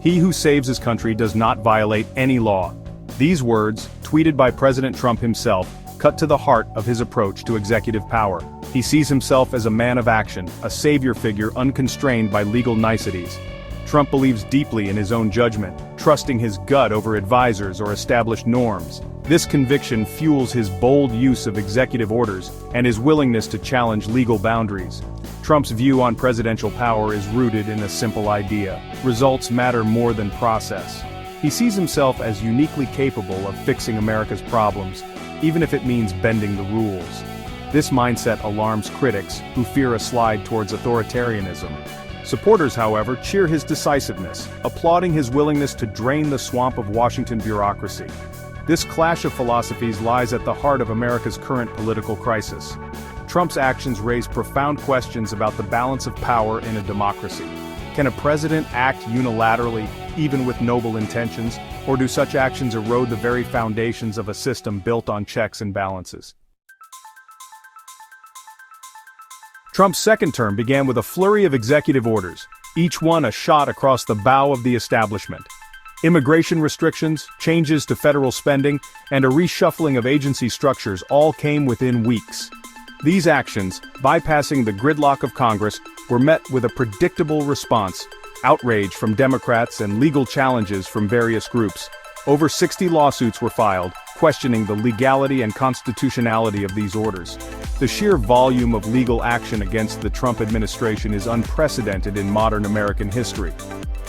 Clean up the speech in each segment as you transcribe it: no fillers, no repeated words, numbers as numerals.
"He who saves his country does not violate any law." These words, tweeted by President Trump himself, cut to the heart of his approach to executive power. He sees himself as a man of action, a savior figure unconstrained by legal niceties. Trump believes deeply in his own judgment, trusting his gut over advisors or established norms. This conviction fuels his bold use of executive orders and his willingness to challenge legal boundaries. Trump's view on presidential power is rooted in a simple idea: results matter more than process. He sees himself as uniquely capable of fixing America's problems, even if it means bending the rules. This mindset alarms critics who fear a slide towards authoritarianism. Supporters, however, cheer his decisiveness, applauding his willingness to drain the swamp of Washington bureaucracy. This clash of philosophies lies at the heart of America's current political crisis. Trump's actions raise profound questions about the balance of power in a democracy. Can a president act unilaterally, even with noble intentions, or do such actions erode the very foundations of a system built on checks and balances? Trump's second term began with a flurry of executive orders, each one a shot across the bow of the establishment. Immigration restrictions, changes to federal spending, and a reshuffling of agency structures all came within weeks. These actions, bypassing the gridlock of Congress, were met with a predictable response: outrage from Democrats and legal challenges from various groups. Over 60 lawsuits were filed, questioning the legality and constitutionality of these orders. The sheer volume of legal action against the Trump administration is unprecedented in modern American history.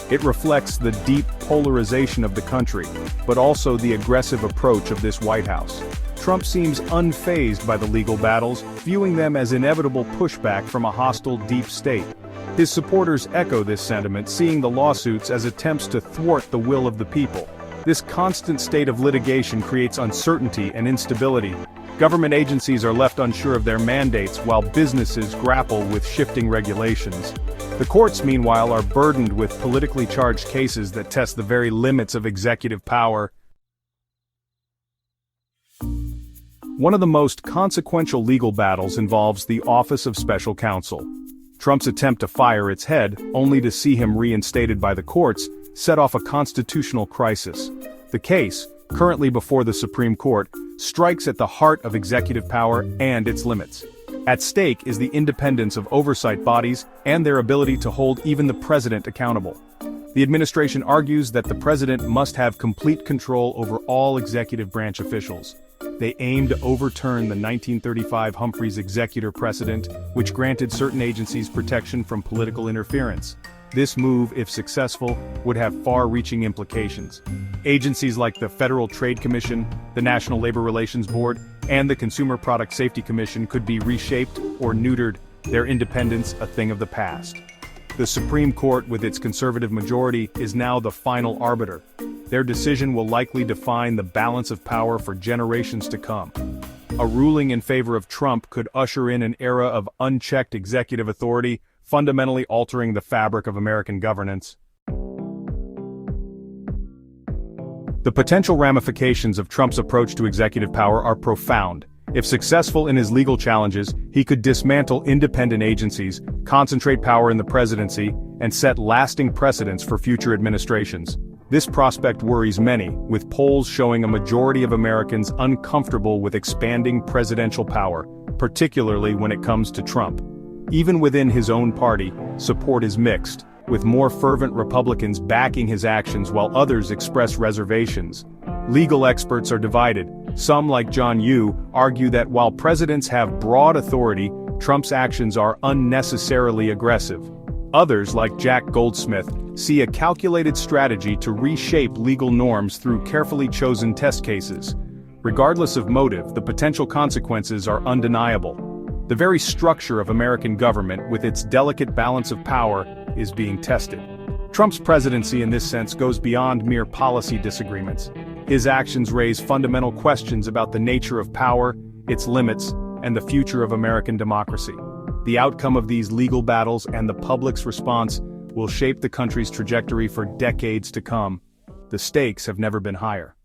It reflects the deep polarization of the country, but also the aggressive approach of this White House. Trump seems unfazed by the legal battles, viewing them as inevitable pushback from a hostile deep state. His supporters echo this sentiment, seeing the lawsuits as attempts to thwart the will of the people. This constant state of litigation creates uncertainty and instability. Government agencies are left unsure of their mandates while businesses grapple with shifting regulations. The courts, meanwhile, are burdened with politically charged cases that test the very limits of executive power. One of the most consequential legal battles involves the Office of Special Counsel. Trump's attempt to fire its head, only to see him reinstated by the courts, set off a constitutional crisis. The case, currently before the Supreme Court, strikes at the heart of executive power and its limits. At stake is the independence of oversight bodies and their ability to hold even the president accountable. The administration argues that the president must have complete control over all executive branch officials. They aim to overturn the 1935 Humphreys executor precedent, which granted certain agencies protection from political interference. This move, if successful, would have far-reaching implications. Agencies like the Federal Trade Commission, the National Labor Relations Board, and the Consumer Product Safety Commission could be reshaped or neutered, their independence a thing of the past. The Supreme Court, with its conservative majority, is now the final arbiter. Their decision will likely define the balance of power for generations to come. A ruling in favor of Trump could usher in an era of unchecked executive authority, fundamentally altering the fabric of American governance. The potential ramifications of Trump's approach to executive power are profound. If successful in his legal challenges, he could dismantle independent agencies, concentrate power in the presidency, and set lasting precedents for future administrations. This prospect worries many, with polls showing a majority of Americans uncomfortable with expanding presidential power, particularly when it comes to Trump. Even within his own party, support is mixed, with more fervent Republicans backing his actions while others express reservations. Legal experts are divided. Some, like John Yoo, argue that while presidents have broad authority, Trump's actions are unnecessarily aggressive. Others, like Jack Goldsmith, see a calculated strategy to reshape legal norms through carefully chosen test cases. Regardless of motive, the potential consequences are undeniable. The very structure of American government, with its delicate balance of power, is being tested. Trump's presidency in this sense goes beyond mere policy disagreements. His actions raise fundamental questions about the nature of power, its limits, and the future of American democracy. The outcome of these legal battles and the public's response will shape the country's trajectory for decades to come. The stakes have never been higher.